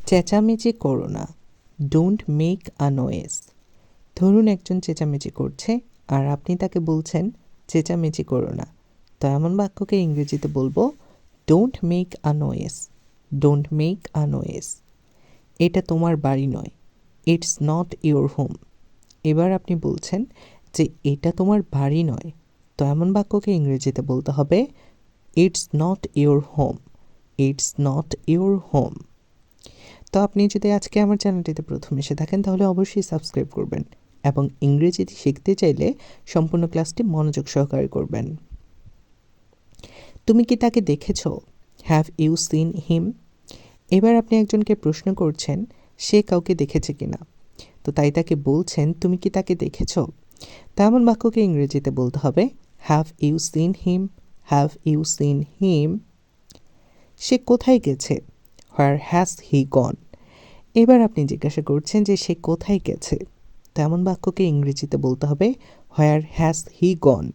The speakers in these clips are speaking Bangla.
চেঁচামেচি করো না, ডোন্ট মেক আ নয়েজ। ধরুন একজন চেঁচামেচি করছে আর আপনি তাকে বলছেন চেঁচামেচি করো না, তো এমন বাক্যকে ইংরেজিতে বলবো don't make a noise, don't make a noise. এটা তোমার বাড়ি নয়, ইটস নট ইওর হোম। এবার আপনি বলছেন যে এটা তোমার বাড়ি নয়, তো এমন বাক্যকে ইংরেজিতে বলতে হবে it's not your home, it's not your home. তো আপনি যদি আজকে আমার চ্যানেলটিতে প্রথম এসে থাকেন তাহলে অবশ্যই সাবস্ক্রাইব করবেন এবং ইংরেজিতে শিখতে চাইলে সম্পূর্ণ ক্লাসটি মনোযোগ সহকারে করবেন। তুমি কি তাকে দেখেছো? Have you seen him? এবার আপনি একজনকে প্রশ্ন করছেন সে কাউকে দেখেছে কিনা, তো তাই তাকে বলছেন তুমি কি তাকে দেখেছো? তেমন বাক্যকে ইংরেজিতে বলতে হবে have you seen him, have you seen him. সে কোথায় গেছে? Where has he gone? এবার আপনি জিজ্ঞাসা করছেন যে সে কোথায় গেছে, তেমন বাক্যকে ইংরেজিতে বলতে হবে হোয়ার has he gone,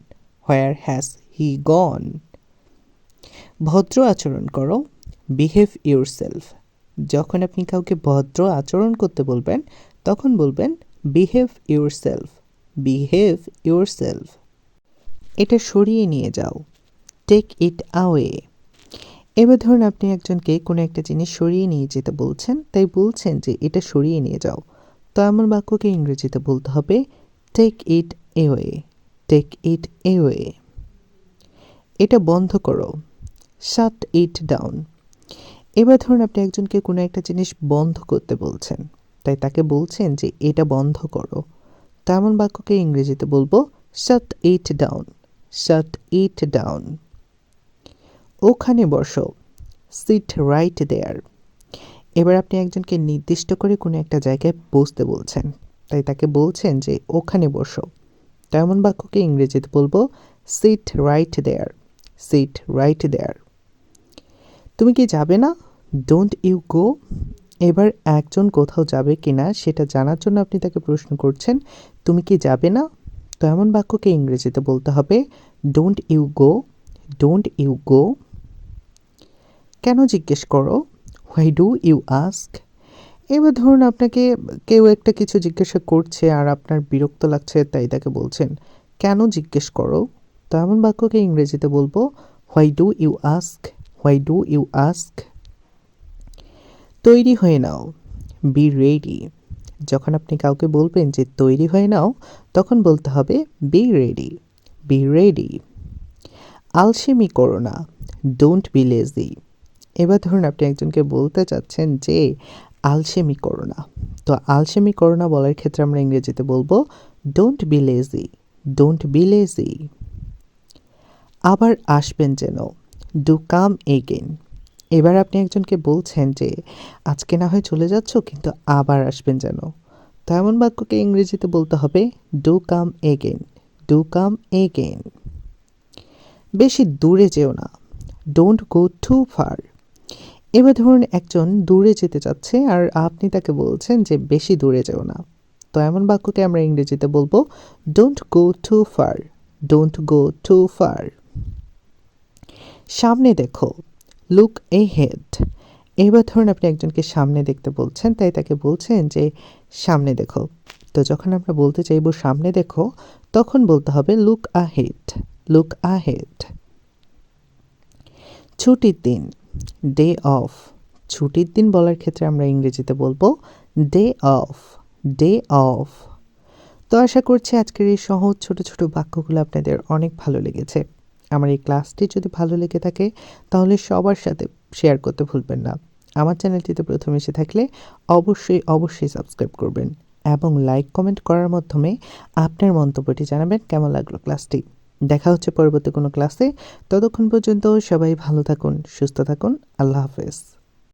where has he গন। ভদ্র আচরণ করো, বিহেভ ইউরসেলফ। যখন আপনি কাউকে ভদ্র আচরণ করতে বলবেন তখন বলবেন বিহেভ ইউরসেলফ, বিহেভ ইউরসেলফ। এটা সরিয়ে নিয়ে যাও, টেক ইট আওয়ে। এবার ধরুন আপনি একজনকে কোনো একটা জিনিস সরিয়ে নিয়ে যেতে বলছেন, তাই বলছেন যে এটা সরিয়ে নিয়ে যাও, তো এমন বাক্যকে ইংরেজিতে বলতে হবে take it away, take it away. এটা বন্ধ করো, শাট ইট ডাউন। এবার ধরুন আপনি একজনকে কোনো একটা জিনিস বন্ধ করতে বলছেন, তাই তাকে বলছেন যে এটা বন্ধ করো, তো এমন বাক্যকে ইংরেজিতে বলবো শাট it down, shut it down. ওখানে বসো, সিট রাইট দেয়ার। এবার আপনি একজনকে নির্দিষ্ট করে কোনো একটা জায়গায় বসতে বলছেন, তাই তাকে বলছেন যে ওখানে বসো, তেমন বাক্যকে ইংরেজিতে বলবো sit right there, sit right there. তুমি কি যাবে না? Don't you go. এবার একজন কোথাও যাবে কিনা সেটা জানার জন্য আপনি তাকে প্রশ্ন করছেন তুমি কি যাবে না, তো এমন বাক্যকে ইংরেজিতে বলতে হবে don't you go, don't you go. কেন জিজ্ঞেস করো? Why do you ask? এবার ধরুন আপনাকে কেউ একটা কিছু জিজ্ঞাসা করছে আর আপনার বিরক্ত লাগছে, তাই তাকে বলছেন কেন জিজ্ঞেস করো, তো এমন বাক্যকে ইংরেজিতে বলবো why do you ask, why do you ask. তৈরি হয়ে নাও, বি রেডি। যখন আপনি কাউকে বলবেন যে তৈরি হয়ে নাও তখন বলতে হবে বি রেডি, বি রেডি। আলসেমি করো না, ডোন্ট বি লেজি। এবার ধরুন আপনি একজনকে বলতে চাচ্ছেন যে আলসেমি করো না, তো আলসেমি করো না বলার ক্ষেত্রে আমরা ইংরেজিতে বলবো don't be lazy, don't be lazy. আবার আসবেন যেন, ডু কাম এগেন। এবার আপনি একজনকে বলছেন যে আজকে না হয় চলে যাচ্ছ কিন্তু আবার আসবেন যেন, তো এমন বাক্যকে ইংরেজিতে বলতে হবে do come again, do come again. বেশি দূরে যেও না, ডোন্ট গো টু ফার। এবার ধরুন একজন দূরে যেতে চাচ্ছে আর আপনি তাকে বলছেন যে বেশি দূরে যেও না, তো এমন বাক্যকে আমরা ইংরেজিতে বলবো don't go too far, don't go too far. সামনে দেখো, লুক এ হেড। এবার ধরুন আপনি একজনকে সামনে দেখতে বলছেন, তাই তাকে বলছেন যে সামনে দেখো, তো যখন আমরা বলতে চাইবো সামনে দেখো তখন বলতে হবে লুক আ হেড, লুক আ হেড। ছুটির দিন, ডে অফ। ছুটির দিন বলার ক্ষেত্রে আমরা ইংরেজিতে বলবো ডে অফ, ডে অফ। তো আশা করছি আজকের এই সহজ ছোট ছোট বাক্যগুলো আপনাদের অনেক ভালো লেগেছে। আমার এই ক্লাসটি যদি ভালো লেগে থাকে তাহলে সবার সাথে শেয়ার করতে ভুলবেন না। আমার চ্যানেলটিতে প্রথম এসে থাকলে অবশ্যই অবশ্যই সাবস্ক্রাইব করবেন এবং লাইক কমেন্ট করার মাধ্যমে আপনার মন্তব্যটি জানাবেন কেমন লাগলো ক্লাসটি। দেখা হচ্ছে পরবর্তী কোনো ক্লাসে, ততক্ষণ পর্যন্ত সবাই ভালো থাকুন, সুস্থ থাকুন, আল্লাহ হাফেজ।